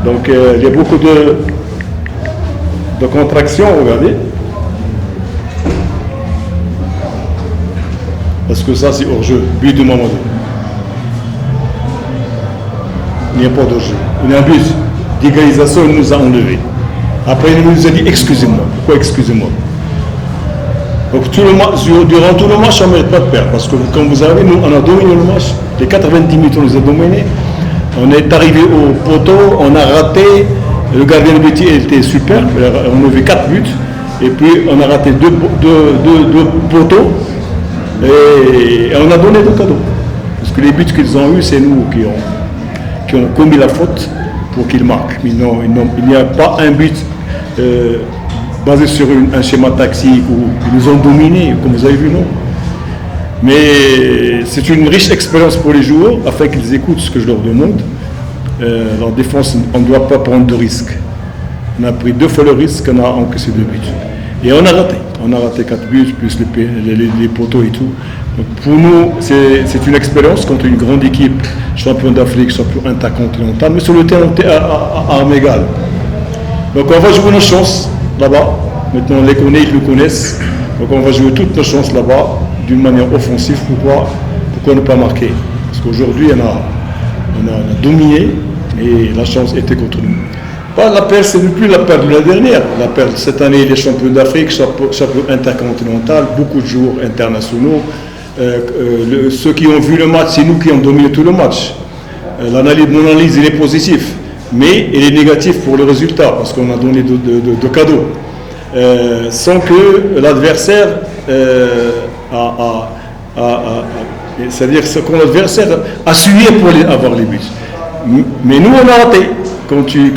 Donc il y a beaucoup de contractions, regardez. Parce que ça c'est hors-jeu, but de Mamadou. Il n'y a pas d'hors-jeu. Il y a un but d'égalisation, il nous a enlevé. Après il nous a dit excusez-moi. Pourquoi excusez-moi? Donc durant tout le match, on ne mérite pas de perdre. Parce que comme vous savez, nous on a dominé le match. Les 90 minutes on les a dominés. On est arrivé au poteau, on a raté. Le gardien de but était super. On a vu 4 buts. Et puis on a raté deux poteaux. Et on a donné deux cadeaux. Parce que les buts qu'ils ont eus, c'est nous qui ont commis la faute pour qu'ils marquent. Il n'y a pas un but basé sur un schéma tactique où ils nous ont dominés, comme vous avez vu, non. Mais c'est une riche expérience pour les joueurs, afin qu'ils écoutent ce que je leur demande. En défense, on ne doit pas prendre de risques. On a pris 2 fois le risque, on a encaissé 2 buts. Et on a raté. On a raté 4 buts, plus les poteaux et tout. Donc pour nous, c'est une expérience contre une grande équipe, champion d'Afrique, champion intercontinental, mais sur le terrain à armes égales. Donc on va jouer nos chances là-bas. Maintenant on les connaît, ils le connaissent. Donc on va jouer toutes nos chances là-bas d'une manière offensive. Pourquoi ne pas marquer? Parce qu'aujourd'hui on a dominé et la chance était contre nous. La perle, ce n'est plus la perle de la dernière. La perle, cette année, les champions d'Afrique, champion intercontinental, beaucoup de joueurs internationaux. Ceux qui ont vu le match, c'est nous qui avons dominé tout le match. Mon analyse, elle est positive, mais elle est négative pour le résultat, parce qu'on a donné de cadeaux. Sans que l'adversaire c'est-à-dire que l'adversaire a suivi pour avoir les buts. Mais nous, on a raté. Quand tu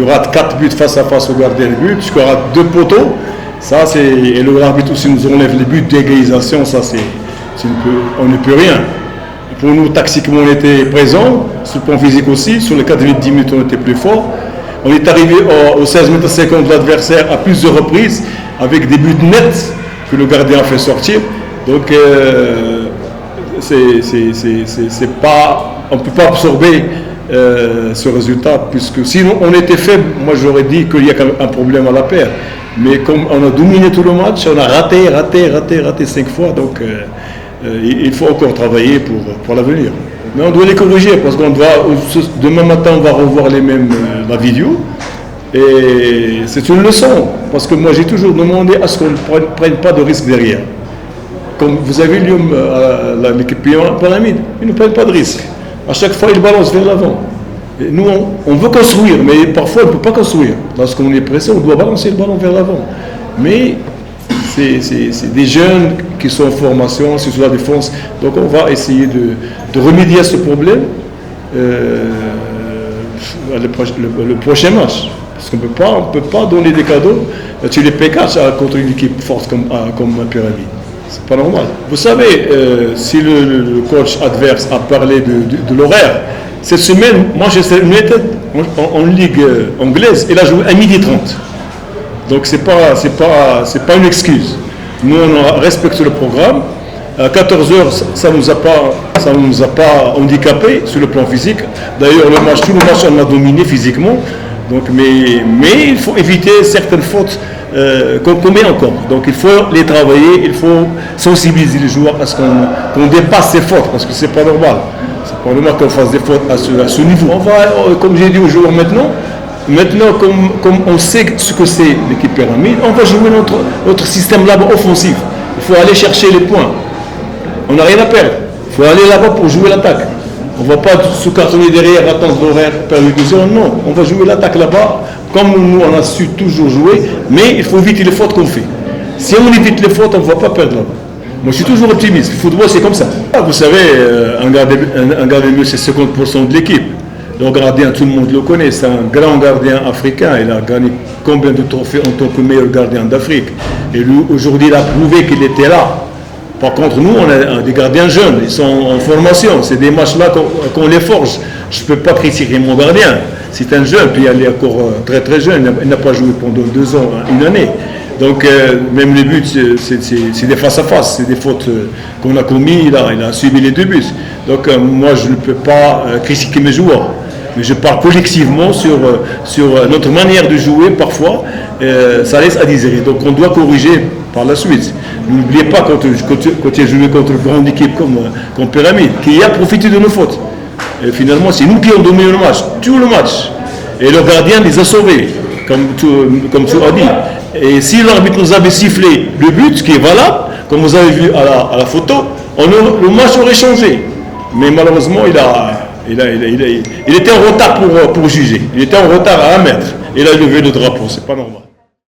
rates 4 buts face à face au gardien de but, tu rates 2 poteaux, ça c'est. Et le arbitre aussi nous enlève les buts d'égalisation, ça on ne peut rien. Pour nous, tactiquement, on était présents, sur le plan physique aussi, sur les 90 minutes, on était plus fort. On est arrivé au 16 mètres 50 de l'adversaire à plusieurs reprises, avec des buts nets que le gardien a fait sortir. Donc, on ne peut pas absorber ce résultat, puisque sinon on était faible. Moi j'aurais dit qu'il y a un problème à la paire, mais comme on a dominé tout le match, on a raté 5 fois, donc il faut encore travailler pour l'avenir. Mais on doit les corriger, parce qu'on doit, demain matin on va revoir la vidéo, et c'est une leçon, parce que moi j'ai toujours demandé à ce qu'on ne prenne pas de risque derrière. Comme vous avez lu l'équipe pyramide, ils ne prennent pas de risque. À chaque fois, ils balancent vers l'avant. Et nous, on veut construire, mais parfois, on ne peut pas construire. Lorsqu'on est pressé, on doit balancer le ballon vers l'avant. Mais c'est des jeunes qui sont en formation, c'est sur la défense. Donc, on va essayer de remédier à ce problème le prochain match. Parce qu'on ne peut pas donner des cadeaux. Tu les payes contre une équipe forte comme Pyramide. C'est pas normal. Vous savez, si le coach adverse a parlé de l'horaire, cette semaine, Manchester United, en Ligue anglaise, il a joué à 12h30. Donc c'est pas une excuse. Nous, on a respecté le programme. À 14h, ça nous a pas handicapé sur le plan physique. D'ailleurs, tout le match, on a dominé physiquement. Donc, mais il faut éviter certaines fautes qu'on commet encore. Donc il faut les travailler, il faut sensibiliser les joueurs à ce qu'on dépasse ces fautes, parce que c'est pas normal. C'est pas normal qu'on fasse des fautes à ce niveau. On va, comme j'ai dit aux joueurs maintenant, comme on sait ce que c'est l'équipe pyramide, on va jouer notre système là-bas offensif. Il faut aller chercher les points. On n'a rien à perdre. Il faut aller là-bas pour jouer l'attaque. On ne va pas se cartonner derrière, attendre l'horaire, perdre une deuxième. Non, on va jouer l'attaque là-bas, comme nous, on a su toujours jouer, mais il faut éviter les fautes qu'on fait. Si on évite les fautes, on ne va pas perdre là-bas. Moi, je suis toujours optimiste. Le football, c'est comme ça. Vous savez, un gardien de but, c'est 50% de l'équipe. Le gardien, tout le monde le connaît, c'est un grand gardien africain. Il a gagné combien de trophées en tant que meilleur gardien d'Afrique. Et lui, aujourd'hui, il a prouvé qu'il était là. Par contre, nous, on a des gardiens jeunes, ils sont en formation. C'est des matchs-là qu'on les forge. Je ne peux pas critiquer mon gardien. C'est un jeune, puis il est encore très très jeune. Il n'a pas joué pendant 2 ans, une année. Donc, même les buts, c'est des face-à-face. C'est des fautes qu'on a commis. Il a subi les 2 buts. Donc, moi, je ne peux pas critiquer mes joueurs. Mais je parle collectivement sur notre manière de jouer, parfois, ça laisse à désirer. Donc on doit corriger par la suite. N'oubliez pas quand tu as joué contre une grande équipe comme Pyramide, qui a profité de nos fautes. Et finalement, c'est nous qui avons dominé le match, tout le match. Et le gardien les a sauvés, comme tu as dit. Et si l'arbitre nous avait sifflé le but, qui est valable, comme vous avez vu à la photo, le match aurait changé. Mais malheureusement, il était en retard pour juger. Il était en retard à 1 mètre. Il a levé le drapeau, c'est pas normal.